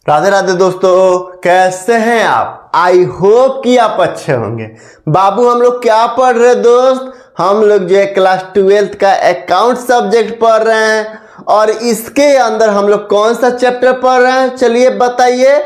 राधे राधे दोस्तों, कैसे हैं आप। आई होप कि आप अच्छे होंगे। बाबू हम लोग क्या पढ़ रहे दोस्त, हम लोग जो है क्लास 12th का अकाउंट सब्जेक्ट पढ़ रहे हैं और इसके अंदर हम लोग कौन सा चैप्टर पढ़ रहे हैं, चलिए बताइए।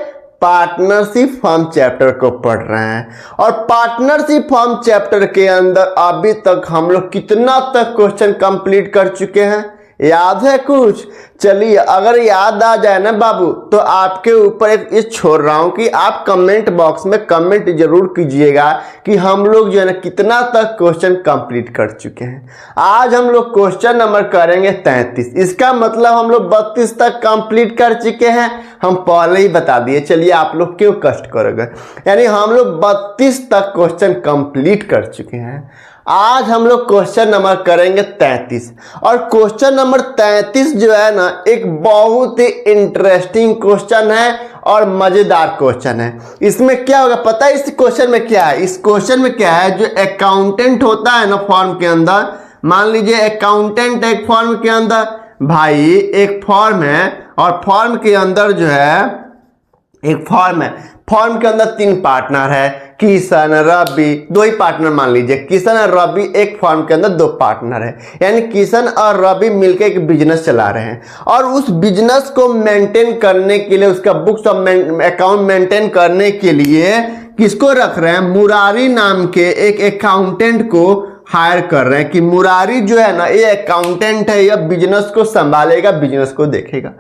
पार्टनरशिप फर्म चैप्टर को पढ़ रहे हैं और पार्टनरशिप फर्म चैप्टर के अंदर अभी तक हम लोग कितना तक क्वेश्चन कंप्लीट कर चुके हैं, याद है कुछ? चलिए अगर याद आ जाए ना बाबू तो आपके ऊपर एक चीज छोड़ रहा हूं कि आप कमेंट बॉक्स में कमेंट जरूर कीजिएगा कि हम लोग जो है ना कितना तक क्वेश्चन कंप्लीट कर चुके हैं। आज हम लोग क्वेश्चन नंबर करेंगे 33। इसका मतलब हम लोग 32 तक कंप्लीट कर चुके हैं। हम पहले ही बता दिए, चलिए आप लोग क्यों कष्ट करोगे। यानी हम लोग 32 तक क्वेश्चन कंप्लीट कर चुके हैं। आज हम लोग क्वेश्चन नंबर करेंगे 33 और क्वेश्चन नंबर 33 जो है ना एक बहुत ही इंटरेस्टिंग क्वेश्चन है और मजेदार क्वेश्चन है। इसमें क्या होगा पता है? इस क्वेश्चन में क्या है, इस क्वेश्चन में क्या है, जो अकाउंटेंट होता है ना फॉर्म के अंदर, मान लीजिए अकाउंटेंट एक फॉर्म के अंदर, भाई एक फॉर्म है और फॉर्म के अंदर जो है एक फॉर्म है, फॉर्म के अंदर 3 पार्टनर है, किशन रवि, 2 ही पार्टनर मान लीजिए, किशन और रवि एक फॉर्म के अंदर 2 पार्टनर है। यानी किशन और रवि मिलकर एक बिजनेस चला रहे हैं और उस बिजनेस को मेंटेन करने के लिए, उसका बुक्स ऑफ अकाउंट मेंटेन करने के लिए किसको रख रहे हैं? मुरारी नाम के एक अकाउंटेंट को हायर कर रहे हैं कि मुरारी जो है ना ये अकाउंटेंट है, यह बिजनेस को संभालेगा, बिजनेस को देखेगा।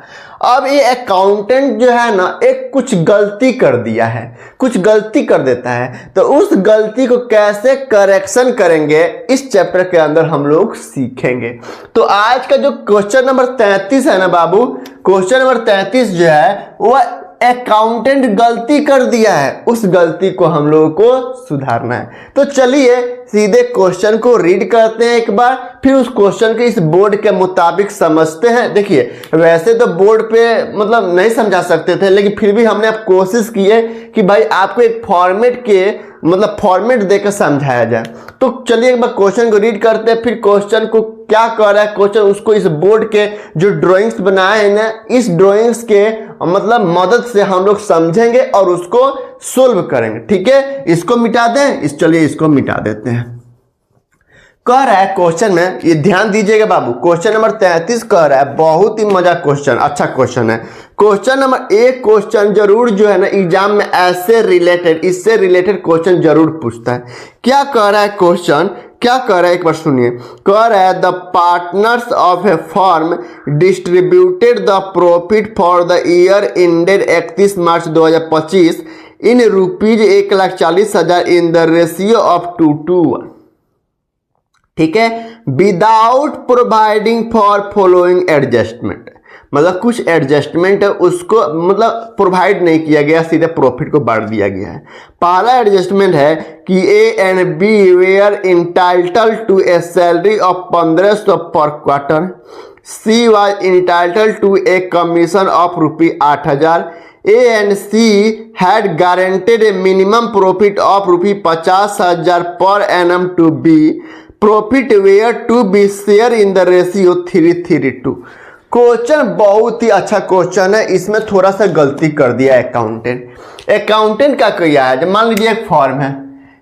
अब ये अकाउंटेंट जो है ना एक कुछ गलती कर दिया है, कुछ गलती कर देता है, तो उस गलती को कैसे करेक्शन करेंगे इस चैप्टर के अंदर हम लोग सीखेंगे। तो आज का जो क्वेश्चन नंबर 33 है ना बाबू, क्वेश्चन नंबर 33 जो है वह अकाउंटेंट गलती कर दिया है, उस गलती को हम लोगों को सुधारना है। तो चलिए सीधे क्वेश्चन को रीड करते हैं एक बार, फिर उस क्वेश्चन के इस बोर्ड के मुताबिक समझते हैं। देखिए वैसे तो बोर्ड पे मतलब नहीं समझा सकते थे, लेकिन फिर भी हमने अब कोशिश की है कि भाई आपको एक फॉर्मेट के मतलब फॉर्मेट देकर समझाया जाए। तो चलिए एक बार क्वेश्चन को रीड करते हैं, फिर क्वेश्चन को क्या कर रहा है क्वेश्चन, उसको इस बोर्ड के जो ड्राइंग्स बनाए हैं ना, इस ड्राइंग्स के मतलब मदद से हम लोग समझेंगे और उसको सोल्व करेंगे। ठीक है, इसको मिटा दें, चलिए इसको मिटा देते हैं। कह रहा है क्वेश्चन में, ये ध्यान दीजिएगा बाबू, क्वेश्चन नंबर 33 कह रहा है, बहुत ही मजा क्वेश्चन, अच्छा क्वेश्चन है। क्वेश्चन नंबर 1 क्वेश्चन जरूर जो है ना एग्जाम में ऐसे रिलेटेड, इससे रिलेटेड क्वेश्चन जरूर पूछता है। क्या कह रहा है क्वेश्चन, क्या कह रहा है एक बार सुनिए। कह रहा है the partners of A firm distributed the profit for the year ended 31 March 2025 in rupees 1,40,000 in the ratio of 2:1। ठीक है, without providing for following adjustment, मतलब कुछ एडजस्टमेंट है उसको मतलब प्रोवाइड नहीं किया गया, सीधे प्रॉफिट को बांट दिया गया है। पहला एडजस्टमेंट है कि A and B were entitled to a salary of 1500 per quarter, C was entitled to a commission of ₹8,000, A and C had guaranteed a minimum profit of ₹50,000 per annum to be, profit were to be shared in the ratio 3:2। Question बहुत ही अच्छा question है, इसमें थोड़ा सा गलती कर दिया अकाउंटेंट। अकाउंटेंट क्या किया है, जब मान लीजिए एक फॉर्म है,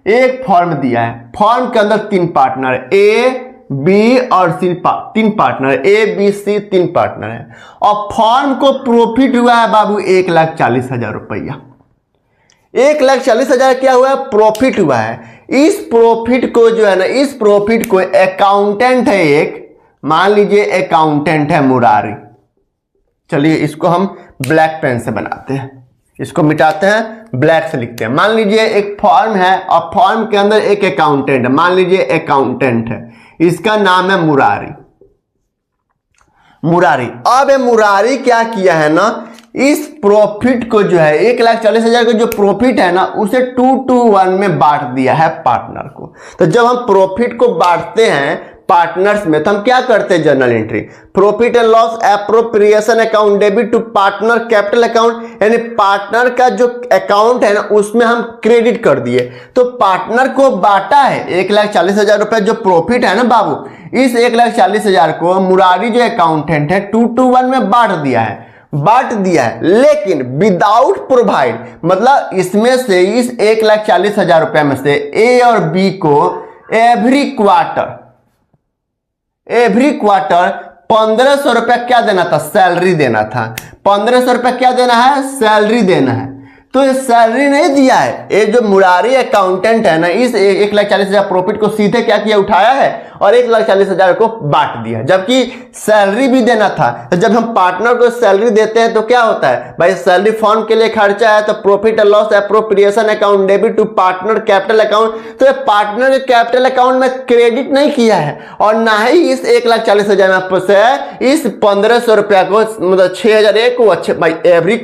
एक फॉर्म दिया है, फॉर्म के अंदर 3 पार्टनर है, ए बी और सी, 3 पार्टनर है, ए बी सी 3 पार्टनर है और फॉर्म को प्रॉफिट हुआ है बाबू 1,40,000 रुपया। 1,40,000 क्या हुआ है? प्रॉफिट हुआ है। इस प्रॉफिट को जो है ना, इस प्रॉफिट को अकाउंटेंट है एक, मान लीजिए अकाउंटेंट है मुरारी, चलिए इसको हम ब्लैक पेन से बनाते हैं, इसको मिटाते हैं, ब्लैक से लिखते हैं। मान लीजिए एक फॉर्म है और फॉर्म के अंदर एक अकाउंटेंट है, मान लीजिए अकाउंटेंट है, इसका नाम है मुरारी। मुरारी, अब मुरारी क्या किया है ना, इस प्रॉफिट को जो है 1,40,000 का जो प्रॉफिट है ना उसे 2:1 में बांट दिया है पार्टनर को। तो जब हम प्रॉफिट को बांटते हैं पार्टनर्स में तो हम क्या करते हैं? Journal entry, profit and loss appropriation account debit to partner capital account, यानी पार्टनर का जो अकाउंट है ना उसमें हम क्रेडिट कर दिए। तो पार्टनर को बांटा है 1,40,000 रुपए जो प्रॉफिट है ना बाबू, इस 1,40,000 को मुरारी जो अकाउंटेंट है 2:1 में बांट दिया है। बांट दिया है, लेकिन विदाउट प्रोवाइड, मतलब इसमें से इस 1,40,000 रुपए में से ए और बी को एवरी क्वार्टर 1,500 रुपया क्या देना था, सैलरी देना था। 1,500 रुपया क्या देना है, सैलरी देना है। तो ये सैलरी नहीं दिया है, ये जो मुरारी अकाउंटेंट है ना, इस 1,40,000 प्रॉफिट को सीधे क्या किया, उठाया है और 1,40,000 को बांट दिया, जबकि सैलरी भी देना था। तो जब हम पार्टनर को सैलरी देते हैं तो क्या होता है भाई, सैलरी फॉर्म के लिए खर्चा है, तो profit and loss appropriation account debit to partner capital account. तो ये पार्टनर के कैपिटल अकाउंट में क्रेडिट नहीं किया है, और ना ही इस 1,40,000 में से इस 1,500 रुपया को, मतलब 6,000 को अच्छे भाई एवरी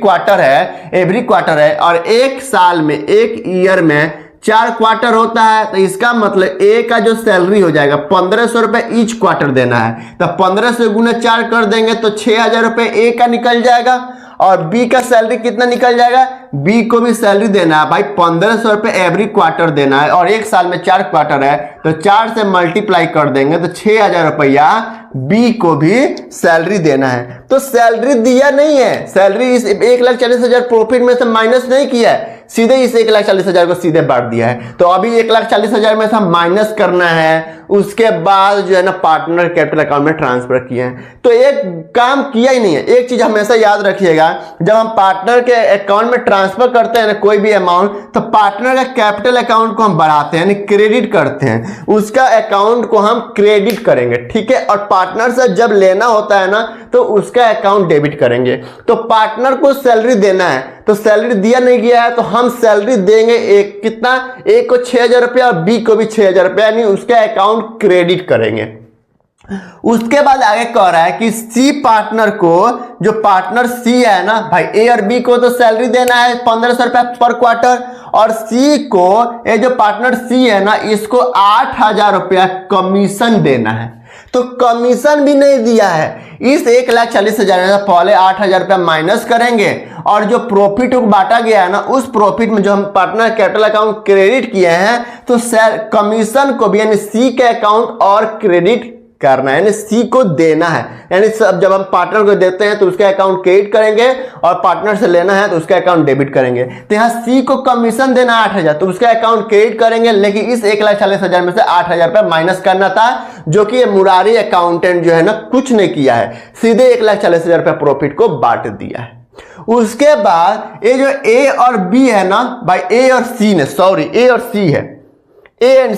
क्वार्टर है, और एक साल में, एक ईयर में 4 क्वार्टर होता है। तो इसका मतलब ए का जो सैलरी हो जाएगा 1,500 रुपए ईच क्वार्टर देना है, तो 15 से गुना 4 कर देंगे तो 6,000 रुपए ए का निकल जाएगा, और बी का सैलरी कितना निकल जाएगा, बी को भी सैलरी देना है भाई 1,500 रुपए एवरी क्वार्टर देना है, और एक साल में 4 क्वार्टर है, तो 4 से मल्टीप्लाई कर देंगे तो 6,000 रुपया बी को भी सैलरी देना है। तो सैलरी दिया नहीं है, सैलरी इस 1,40,000 प्रॉफिट में से माइनस नहीं किया है, सीधे इस 1,40,000 को सीधे बांट दिया है। तो अभी 1,40,000 में से माइनस करना है, उसके बाद जो है ना पार्टनर कैपिटल अकाउंट में ट्रांसफर किए हैं। तो एक काम किया ही नहीं है। एक चीज हमेशा याद रखिएगा, जब हम पार्टनर के अकाउंट में ट्रांसफर करते हैं ना कोई भी अमाउंट, तो पार्टनर का कैपिटल अकाउंट को हम बढ़ाते हैं, यानी क्रेडिट करते हैं, उसका अकाउंट को हम क्रेडिट करेंगे, ठीक है। और पार्टनर से जब लेना होता है ना तो उसका अकाउंट डेबिट करेंगे। तो पार्टनर को सैलरी देना है, तो सैलरी दिया नहीं गया है, तो हम सैलरी देंगे एक कितना, एक को 6,000 रुपया और बी को भी 6,000 रुपया, यानी उसका अकाउंट क्रेडिट करेंगे। उसके बाद आगे कह रहा है कि सी पार्टनर को, जो पार्टनर सी है ना भाई, ए और बी को तो सैलरी देना है 1,500 रुपया पर क्वार्टर, और सी को, ये जो पार्टनर सी है ना, इसको 8,000 रुपया कमीशन देना है। तो कमीशन भी नहीं दिया है। इस 1,40,000 में पहले 8,000 रुपया माइनस करेंगे, और जो प्रॉफिट बांटा गया है ना, उस प्रॉफिट में जो हम पार्टनर कैपिटल अकाउंट क्रेडिट किए हैं, तो कमीशन को भी, यानी सी के अकाउंट और क्रेडिट करना है, यानी सी को देना है। यानी सब जब हम पार्टनर को देते हैं तो उसका अकाउंट क्रेडिट करेंगे, और पार्टनर से लेना है तो उसका अकाउंट डेबिट करेंगे। तो यहाँ सी को कमीशन देना 8,000, तो उसका अकाउंट क्रेडिट करेंगे, लेकिन इस 1,40,000 में से 8,000 रुपया माइनस करना था, जो कि ये मुरारी अकाउंटेंट जो है ना कुछ नहीं किया है, सीधे 1,40,000 रुपया प्रॉफिट को बांट दिया है। उसके बाद ये जो ए और बी है ना भाई, ए और सी ने, सॉरी ए और सी है, ए एंड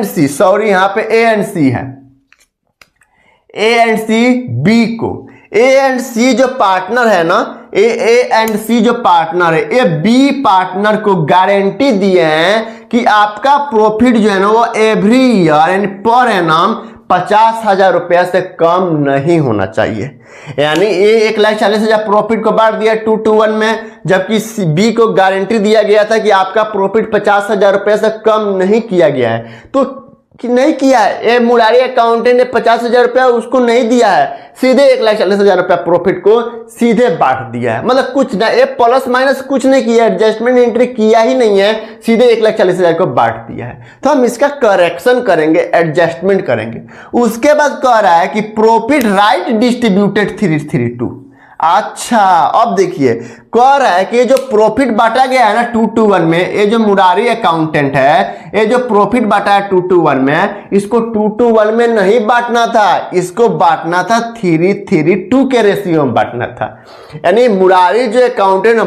सी, सॉरी यहां पे ए एंड सी है, ए एंड सी बी को, ए एंड सी जो पार्टनर है ना, ए एंड सी जो पार्टनर है, ये बी पार्टनर को गारंटी दिए हैं कि आपका प्रॉफिट जो है ना वो एवरी ईयर यानी पर एनम 50,000 रुपया से कम नहीं होना चाहिए। यानी ये 1,40,000 प्रॉफिट को बांट दिया 2 to 1 में, जबकि बी को गारंटी दिया गया था कि आपका प्रॉफिट 50,000 रुपये से कम नहीं किया गया है, तो कि नहीं किया है। ये मुरारी अकाउंटेंट ने 50,000 रुपया उसको नहीं दिया है, सीधे 1,40,000 रुपया प्रॉफिट को सीधे बांट दिया है। मतलब कुछ ना, ये प्लस माइनस कुछ नहीं किया, एडजस्टमेंट एंट्री किया ही नहीं है, सीधे 1,40,000 को बांट दिया है। तो हम इसका करेक्शन करेंगे, एडजस्टमेंट करेंगे। उसके बाद कह रहा है कि प्रॉफिट राइट डिस्ट्रीब्यूटेड 332। अच्छा, अब देखिए कह रहा है कि ये जो प्रॉफिट बांटा गया है ना 2 to 1 में, ये जो मुरारी अकाउंटेंट है, ये जो प्रॉफिट बांटा है 2 to 1 में, इसको 2 to 1 में नहीं बांटना था, इसको बांटना था 3:2 के रेशियो में बांटना था। यानी मुरारी जो अकाउंटेंट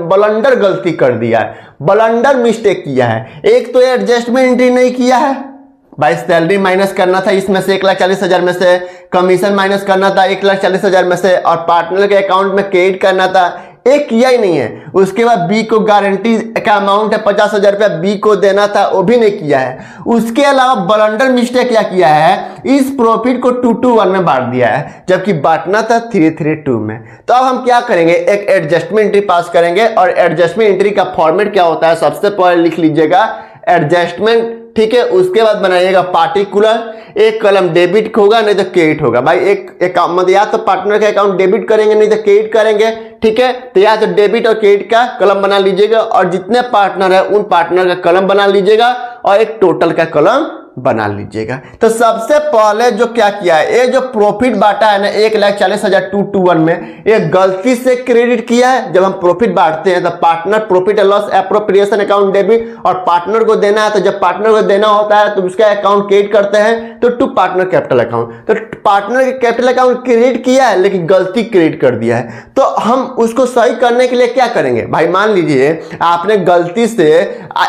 ब्लंडर गलती कर दिया है, ब्लंडर मिस्टेक किया है। एक तो एडजस्टमेंट एंट्री नहीं किया है भाई, सैलरी माइनस करना था इसमें से, 1,40,000 में से कमीशन माइनस करना था 1,40,000 में से, और पार्टनर के अकाउंट में क्रेडिट करना था, एक किया ही नहीं है। उसके बाद बी को गारंटी का अमाउंट है 50,000 रुपया, बी को देना था, वो भी नहीं किया है। उसके अलावा ब्लंडर मिस्टेक क्या किया है, इस प्रॉफिट को 2 to 1 में बांट दिया है, जबकि बांटना था 3:2 में। तो अब हम क्या करेंगे, एक एडजस्टमेंट एंट्री पास करेंगे, और एडजस्टमेंट एंट्री का फॉर्मेट क्या होता है, सबसे पहले लिख लीजिएगा एडजस्टमेंट, ठीक है। उसके बाद बनाइएगा पार्टिकुलर, एक कलम डेबिट होगा नहीं तो क्रेडिट होगा भाई, एक मतलब या तो पार्टनर का अकाउंट डेबिट करेंगे नहीं तो क्रेडिट करेंगे, ठीक है। तो या तो डेबिट और क्रेडिट का कलम बना लीजिएगा, और जितने पार्टनर है उन पार्टनर का कलम बना लीजिएगा, और एक टोटल का कलम बना लीजिएगा। तो सबसे पहले जो क्या किया है, ये जो प्रॉफिट बांटा है ना 1,40,000 221 में, ये गलती से क्रेडिट किया है। जब हम प्रॉफिट बांटते हैं तो partner profit and loss appropriation account debit, और पार्टनर को देना है तो जब पार्टनर को देना होता है तो उसका अकाउंट क्रेडिट करते हैं तो टू पार्टनर कैपिटल अकाउंट। तो पार्टनर के कैपिटल अकाउंट क्रेडिट किया है लेकिन गलती क्रेडिट कर दिया है, तो हम उसको सही करने के लिए क्या करेंगे भाई, मान लीजिए आपने गलती से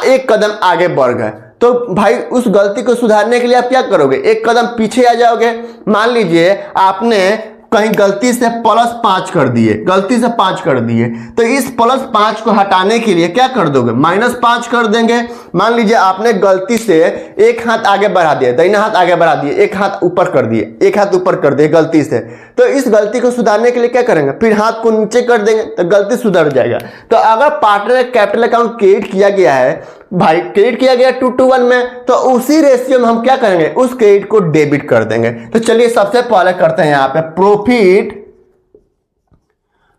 एक कदम आगे बढ़ गए, तो भाई उस गलती को सुधारने के लिए आप क्या करोगे, एक कदम पीछे आ जाओगे। मान लीजिए आपने कहीं गलती से +5 कर दिए, गलती से 5 कर दिए, तो इस +5 को हटाने के लिए क्या कर दोगे, -5 कर देंगे। मान लीजिए आपने गलती से एक हाथ आगे बढ़ा दिया, दाहिना हाथ आगे बढ़ा दिए, एक हाथ ऊपर कर दिए, एक हाथ ऊपर कर दिए गलती से, तो इस गलती को सुधारने के लिए क्या करेंगे, फिर हाथ को नीचे कर देंगे तो गलती सुधर जाएगा। तो अगर पार्टनर कैपिटल अकाउंट क्रिएट किया गया है भाई, क्रेडिट किया गया 2:1 में, तो उसी रेशियो में हम क्या करेंगे, उस क्रेडिट को डेबिट कर देंगे। तो चलिए सबसे पहले करते हैं यहां पे प्रॉफिट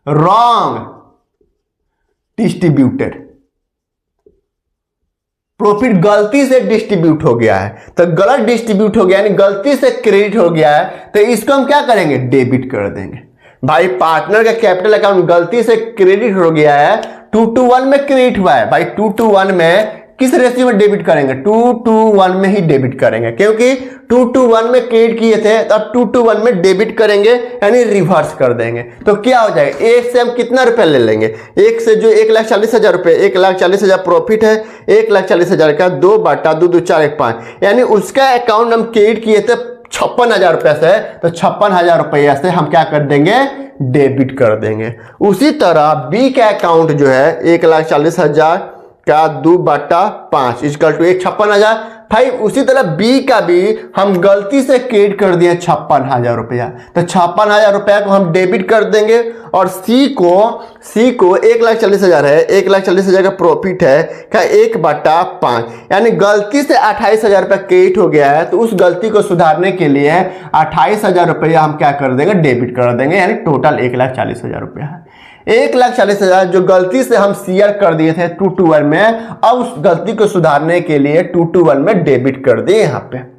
रॉन्ग डिस्ट्रीब्यूटेड, प्रॉफिट गलती से डिस्ट्रीब्यूट हो गया है, तो गलत डिस्ट्रीब्यूट हो गया यानी गलती से क्रेडिट हो गया है, तो इसको हम क्या करेंगे, डेबिट कर देंगे। भाई पार्टनर का कैपिटल अकाउंट गलती से क्रेडिट हो गया है, 2:1 में क्रेडिट हुआ है, भाई 2:1 में किस रेशियो में डेबिट करेंगे, 2:1 में ही डेबिट करेंगे, क्योंकि 2:1 में क्रेडिट किए थे तो अब 2:1 में डेबिट करेंगे यानी रिवर्स कर देंगे। तो क्या हो जाएगा, एक से हम कितना रुपया ले लेंगे, एक से जो 1,40,000 रुपये, 1,40,000 प्रॉफिट है, 1,40,000 का 2/2 2 4 1 5, यानी उसका अकाउंट हम क्रेडिट किए थे 56,000 रुपये से, तो 56,000 रुपया से हम क्या कर देंगे, डेबिट कर देंगे। उसी तरह बी का अकाउंट जो है 1,40,000 का 2/5 इक्वल टू 56,000, भाई उसी तरह बी का भी हम गलती से क्रेडिट कर दिए 56,000 रुपया, तो 56,000 रुपया को हम डेबिट कर देंगे। और सी को 1,40,000 है, 1,40,000 का प्रॉफिट है का 1/5, यानी गलती से 28,000 रुपया क्रेडिट हो गया है, तो उस गलती को सुधारने के लिए 28,000 रुपया हम क्या कर देंगे, डेबिट कर देंगे, यानी टोटल 1,40,000 रुपया है। 1,40,000 जो गलती से हम शेयर कर दिए थे 2:1 में, अब उस गलती को सुधारने के लिए 2:1 में डेबिट कर दिए यहां पे।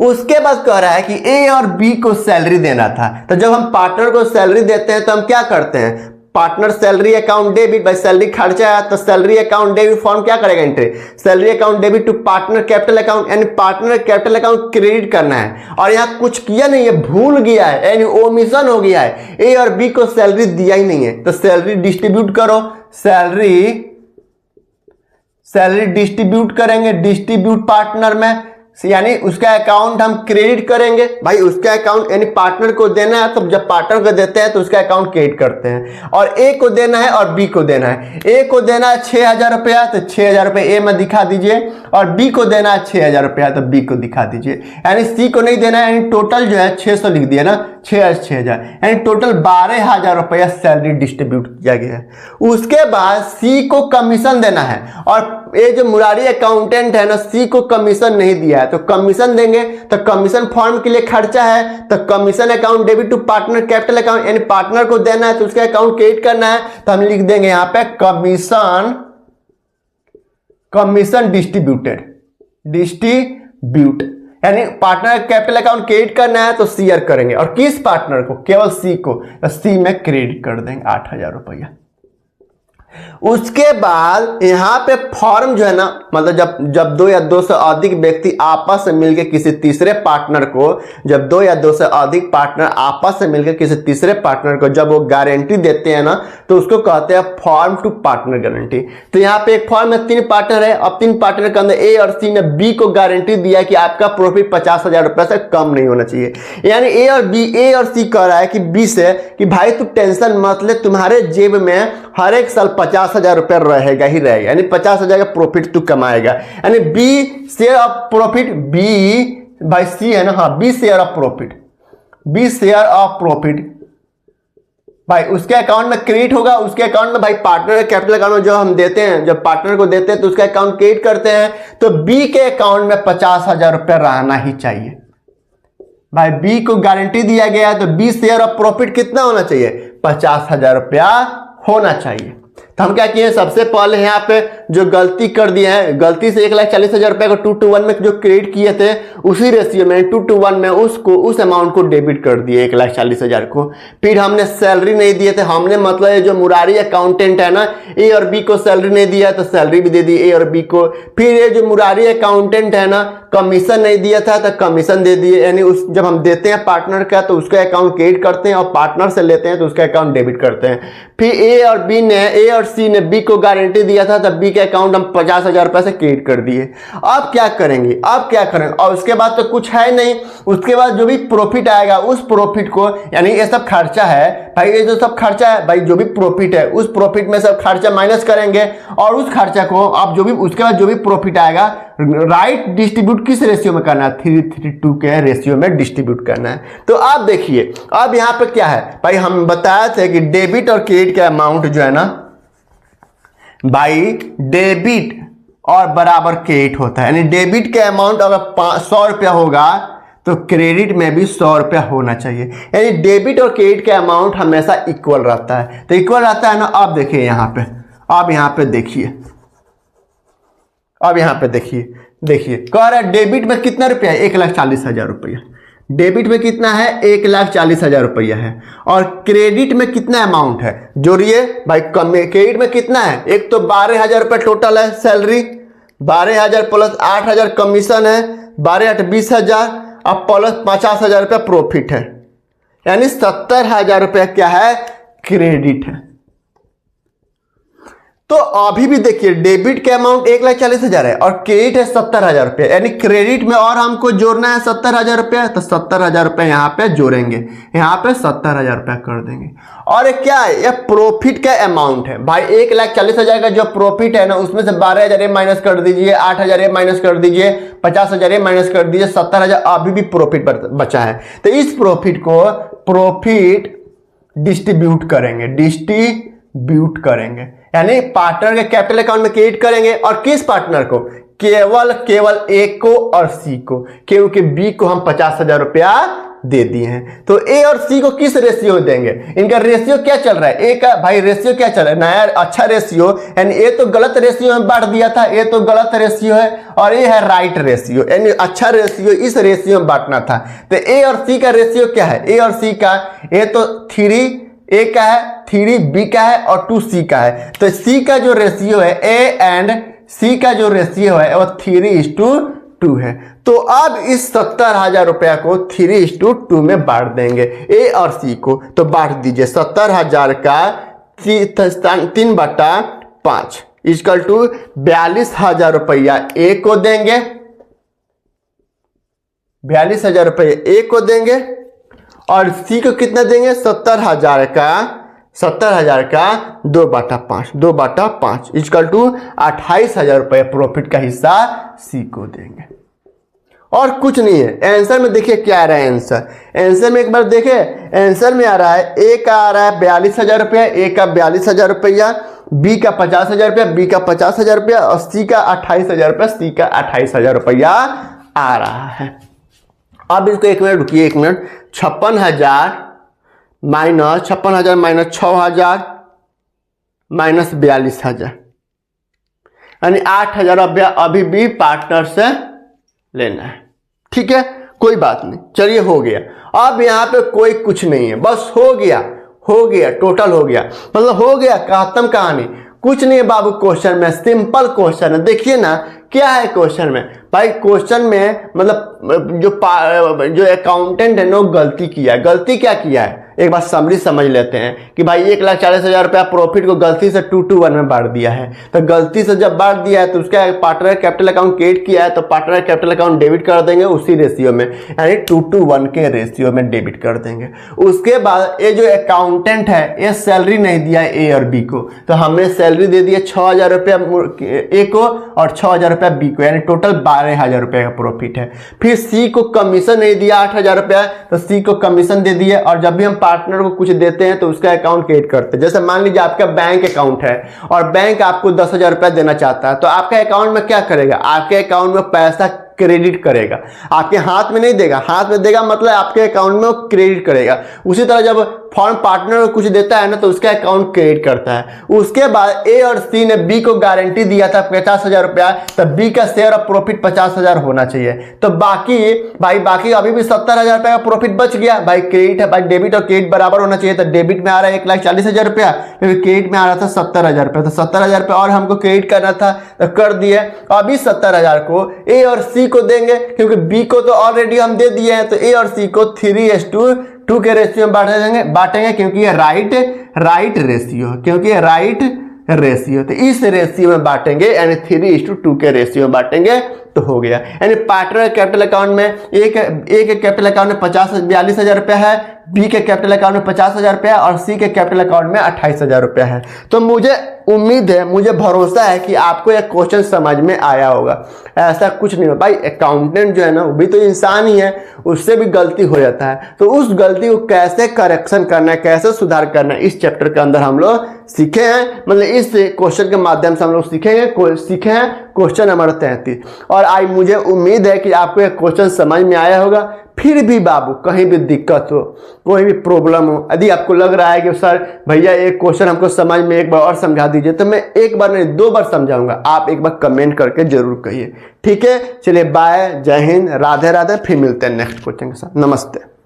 उसके बाद कह रहा है कि ए और बी को सैलरी देना था, तो जब हम पार्टनर को सैलरी देते हैं तो हम क्या करते हैं, पार्टनर सैलरी अकाउंट डेबिट, भाई सैलरी खर्चा है तो सैलरी अकाउंट डेबिट फॉर्म क्या करेगा, entry salary account debit to partner capital account, यानी पार्टनर कैपिटल अकाउंट क्रेडिट करना है। और यहां कुछ किया नहीं है, भूल गया है यानी ओमिशन हो गया है, ए और बी को सैलरी दिया ही नहीं है, तो सैलरी डिस्ट्रीब्यूट करो, सैलरी डिस्ट्रीब्यूट करेंगे, डिस्ट्रीब्यूट पार्टनर में, यानी उसका अकाउंट हम क्रेडिट करेंगे। भाई उसका अकाउंट यानी पार्टनर को देना है, तो जब पार्टनर को देते हैं तो उसका अकाउंट क्रेडिट करते हैं, और ए को देना है और बी को देना है। ए को देना है 6,000 रुपया, तो 6,000 रुपये ए में दिखा दीजिए, और बी को देना है 6,000 रुपया, तो बी को दिखा दीजिए। यानी सी को नहीं देना है, यानी टोटल जो है 600 लिख दिया ना, 6,000, यानी टोटल 12,000 रुपया सैलरी डिस्ट्रीब्यूट किया गया है। उसके बाद सी को कमीशन देना है, और ये जो मुरारी अकाउंटेंट है ना, सी को कमीशन नहीं दिया है, तो कमीशन देंगे, तो कमीशन फॉर्म के लिए खर्चा है, तो commission account debit to partner capital account, यानी पार्टनर को देना है तो उसका अकाउंट क्रेडिट करना है, तो हम लिख देंगे यहां पे कमीशन डिस्ट्रीब्यूट, यानी पार्टनर कैपिटल अकाउंट क्रेडिट करना है तो शेयर करेंगे, और किस पार्टनर को, केवल सी को, तो सी में क्रेडिट कर देंगे 8,000 रुपया। उसके बाद यहां पे फॉर्म जो है ना, मतलब जब 2 या 2 से अधिक व्यक्ति आपस में मिलकर किसी तीसरे पार्टनर को, जब 2 या 2 से अधिक पार्टनर आपस में मिलकर किसी तीसरे पार्टनर को जब वो गारंटी देते हैं ना, तो उसको कहते हैं फॉर्म टू पार्टनर गारंटी। तो यहाँ पे एक फॉर्म में 3 पार्टनर है, अब 3 पार्टनर के अंदर ए और सी ने बी को गारंटी दिया कि आपका प्रॉफिट 50,000 रुपए से कम नहीं होना चाहिए। यानी ए और सी कह रहा है कि बी से कि भाई तू टेंशन मत ले, तुम्हारे जेब में हर एक साल 50,000 रुपया रहेगा ही रहेगा, यानी 50,000 का प्रॉफिट तू कमाएगा। यानी B share of profit, B by C है ना, हाँ बी शेयर ऑफ प्रॉफिट भाई उसके अकाउंट में क्रेडिट होगा, उसके अकाउंट में भाई पार्टनर कैपिटल अकाउंट में जो हम देते हैं, जब पार्टनर को देते हैं तो उसका अकाउंट क्रेडिट करते हैं, तो बी के अकाउंट में 50,000 रुपया रहना ही चाहिए। भाई बी को गारंटी दिया गया है तो बी शेयर ऑफ प्रॉफिट कितना होना चाहिए, 50,000 रुपया होना चाहिए। तो हम क्या किए, सबसे पहले यहाँ पे जो गलती कर दिए हैं, गलती से 1,40,000 रुपये को 2:1 में जो क्रेडिट किए थे उसी रेशियो में 2:1 में उसको उस अमाउंट को डेबिट कर दिए 1,40,000 को। फिर हमने सैलरी नहीं दिए थे, हमने मतलब ये जो मुरारी अकाउंटेंट है ना, ए और बी को सैलरी नहीं दिया तो सैलरी भी दे दी ए और बी को। फिर ये जो मुरारी अकाउंटेंट है ना, कमीशन नहीं दिया था तो कमीशन दे दिए, यानी उस जब हम देते हैं पार्टनर का तो उसका अकाउंट क्रेडिट करते हैं और पार्टनर से लेते हैं तो उसका अकाउंट डेबिट करते हैं। फिर ए और सी ने बी को गारंटी दिया था तब बी के अकाउंट हम 50,000 रुपए से क्रेडिट कर दिए। अब क्या करेंगे, और उसके बाद तो कुछ है नहीं। उसके बाद जो भी प्रॉफिट आएगा उस प्रॉफिट को, यानी ये सब खर्चा है भाई, ये जो सब खर्चा है भाई, जो भी प्रॉफिट है उस प्रॉफिट में सब खर्चा माइनस करेंगे और उस खर्चा को आप जो भी उसके बाद जो भी प्रॉफिट आएगा राइट डिस्ट्रीब्यूट किस रेशियो में करना है, 3:2 के रेशियो में डिस्ट्रीब्यूट करना है। तो आप देखिए अब यहाँ पे क्या है भाई, हम बताए थे कि डेबिट और क्रेडिट का अमाउंट जो है ना भाई, डेबिट और बराबर क्रेडिट होता है। यानी डेबिट का अमाउंट अगर 100 रुपया होगा तो क्रेडिट में भी 100 रुपया होना चाहिए। यानी डेबिट और क्रेडिट का अमाउंट हमेशा इक्वल रहता है। तो इक्वल रहता है ना। अब देखिए यहाँ पे, अब यहाँ पे देखिए, अब यहाँ पे देखिए कह रहा है डेबिट में कितना रुपया है, 1,40,000 रुपया। डेबिट में कितना है, 1,40,000 रुपया है। और क्रेडिट में कितना अमाउंट है, जोड़िए भाई। क्रेडिट में कितना है, एक तो 12,000 रुपये टोटल है सैलरी, 12,000 प्लस 8,000 कमीशन है, 12,8 20,000 अब प्लस 50,000 रुपया प्रॉफिट है, यानी 70,000 रुपया क्या है, क्रेडिट है। तो अभी भी देखिए डेबिट का अमाउंट 1,40,000 है और क्रेडिट है 70,000 रुपया, यानी क्रेडिट में और हमको जोड़ना है 70,000 रुपया, तो 70,000 रुपया यहाँ पे जोड़ेंगे, यहाँ पे 70,000 रुपया कर देंगे। और ये क्या है, ये प्रॉफिट का अमाउंट है भाई। 1,40,000 का जो प्रॉफिट है ना उसमें से 12,000 ये माइनस कर दीजिए, 8,000 ये माइनस कर दीजिए, 50,000 ये माइनस कर दीजिए, 70,000 अभी भी प्रॉफिट बचा है। तो इस प्रॉफिट को प्रॉफिट डिस्ट्रीब्यूट करेंगे, यानी पार्टनर के कैपिटल अकाउंट में क्रेडिट करेंगे। और किस पार्टनर को, केवल ए को और सी को, क्योंकि बी को हम 50,000 रुपया दे दिए हैं। तो ए और सी को किस रेशियो देंगे, इनका रेशियो क्या चल रहा है, ए का भाई रेशियो क्या चल रहा है, नया अच्छा रेशियो, यानी ए तो गलत रेशियो में बांट दिया था, ए तो गलत रेशियो है और ये है राइट रेशियो, यानी अच्छा रेशियो इस रेशियो में बांटना था। तो ए और सी का रेशियो क्या है, ए और सी का, ए तो 3 ए का है, 3 बी का है और 2 सी का है। तो सी का जो रेशियो है, ए एंड सी का जो रेशियो है वो 3:2 है। तो अब इस 70,000 रुपया को 3:2 में बांट देंगे ए और सी को। तो बांट दीजिए 70,000 का 3/5 इक्वल टू 42,000 रुपया ए को देंगे, 42,000 रुपये ए को देंगे और सी को कितना देंगे, 70,000 का 2/5 इक्वल टू 28,000 रुपये प्रॉफिट का हिस्सा सी को देंगे। और कुछ नहीं है। आंसर में देखिए क्या आ रहा है, आंसर में एक बार देखे, आंसर में आ रहा है ए का आ रहा है 42,000 रुपया, ए का 42,000 रुपया, बी का 50,000 रुपया, बी का 50,000 रुपया और सी का 28,000 रुपया, सी का 28,000 रुपया आ रहा है। अब इसको एक मिनट रुकिए, 1 मिनट। 56,000 माइनस 6,000 माइनस 42,000, यानी 8,000 रुपया अभी भी पार्टनर से लेना है। ठीक है, कोई बात नहीं, चलिए हो गया। अब यहाँ पे कोई कुछ नहीं है, बस हो गया, टोटल हो गया, मतलब हो गया, खत्म कहानी। कुछ नहीं है बाबू, क्वेश्चन में सिंपल क्वेश्चन है। देखिए ना क्या है क्वेश्चन में भाई, क्वेश्चन में मतलब जो अकाउंटेंट है ना वो गलती किया है। गलती क्या किया है, एक बार समरी समझ लेते हैं कि भाई 1,40,000 रुपया प्रॉफिट को गलती से 2:1 में बांट दिया है। तो गलती से जब बांट दिया है तो उसका पार्टनर कैपिटल अकाउंट क्रिएट किया है, तो पार्टनर कैपिटल अकाउंट डेबिट कर देंगे उसी रेशियो में, यानी 2:1 के रेशियो में डेबिट कर देंगे। उसके बाद ये जो अकाउंटेंट है ये सैलरी नहीं दिया है ए और बी को, तो हमने सैलरी दे दिया 6,000 रुपया ए को और 6,000 रुपया बी को, यानी टोटल 12,000 रुपये का प्रॉफिट है। फिर सी को कमीशन नहीं दिया 8,000 रुपया, तो सी को कमीशन दे दिए। और जब भी हम पार्टनर को कुछ देते हैं तो उसका अकाउंट क्रिएट करते हैं। जैसे मान लीजिए आपका बैंक अकाउंट है और बैंक आपको 10,000 रुपया देना चाहता है, तो आपके अकाउंट में क्या करेगा, आपके अकाउंट में पैसा क्रेडिट करेगा, आपके हाथ में नहीं देगा। हाथ में देगा मतलब आपके अकाउंट में वो क्रेडिट करेगा। उसी तरह जब फॉर्म पार्टनर को कुछ देता है ना तो उसका अकाउंट क्रिएट करता है। उसके बाद ए और सी ने बी को गारंटी दिया था 50,000 रुपया, तब बी का शेयर ऑफ प्रॉफिट 50,000 होना चाहिए। तो बाकी अभी भी 70,000 रुपया का प्रॉफिट बच गया। भाई क्रेडिट है, भाई डेबिट और क्रेडिट बराबर होना चाहिए। तो डेबिट में आ रहा है 1,40,000 रुपया, क्योंकि क्रेडिट में आ रहा था 70,000 रुपया, तो 70,000 रुपया और हमको क्रेडिट करना था तो कर दिए। अभी 70,000 को ए और सी को देंगे, क्योंकि बी को तो ऑलरेडी हम दे दिए हैं। तो ए और सी को 3:2 के रेशियो में बांटेंगे, क्योंकि ये राइट रेशियो, तो इस रेशियो में बांटेंगे, यानी 3:2 के रेशियो में बांटेंगे तो हो गया। यानी पार्टनर कैपिटल अकाउंट में ए के कैपिटल अकाउंट में 42,000 रुपया है, बी के कैपिटल अकाउंट में 50,000 रुपया और सी के कैपिटल अकाउंट में 28,000 रुपया है। तो मुझे उम्मीद है, मुझे भरोसा है कि आपको यह क्वेश्चन समझ में आया होगा। ऐसा कुछ नहीं हो भाई, अकाउंटेंट जो है ना वो भी तो इंसान ही है, उससे भी गलती हो जाता है। तो उस गलती को कैसे करेक्शन करना है, कैसे सुधार करना है, इस चैप्टर के अंदर हम लोग सीखे हैं। मतलब इस क्वेश्चन के माध्यम से हम लोग सीखे हैं क्वेश्चन नंबर 33। और मुझे उम्मीद है कि आपको यह क्वेश्चन समझ में आया होगा। फिर भी बाबू कहीं भी दिक्कत हो, कोई भी प्रॉब्लम हो, यदि आपको लग रहा है कि सर भैया एक क्वेश्चन हमको समझ में एक बार और समझा दीजिए, तो मैं एक बार नहीं 2 बार समझाऊंगा। आप एक बार कमेंट करके जरूर कहिए। ठीक है, चलिए बाय, जय हिंद, राधे राधे। फिर मिलते हैं नेक्स्ट क्वेश्चन के साथ। नमस्ते।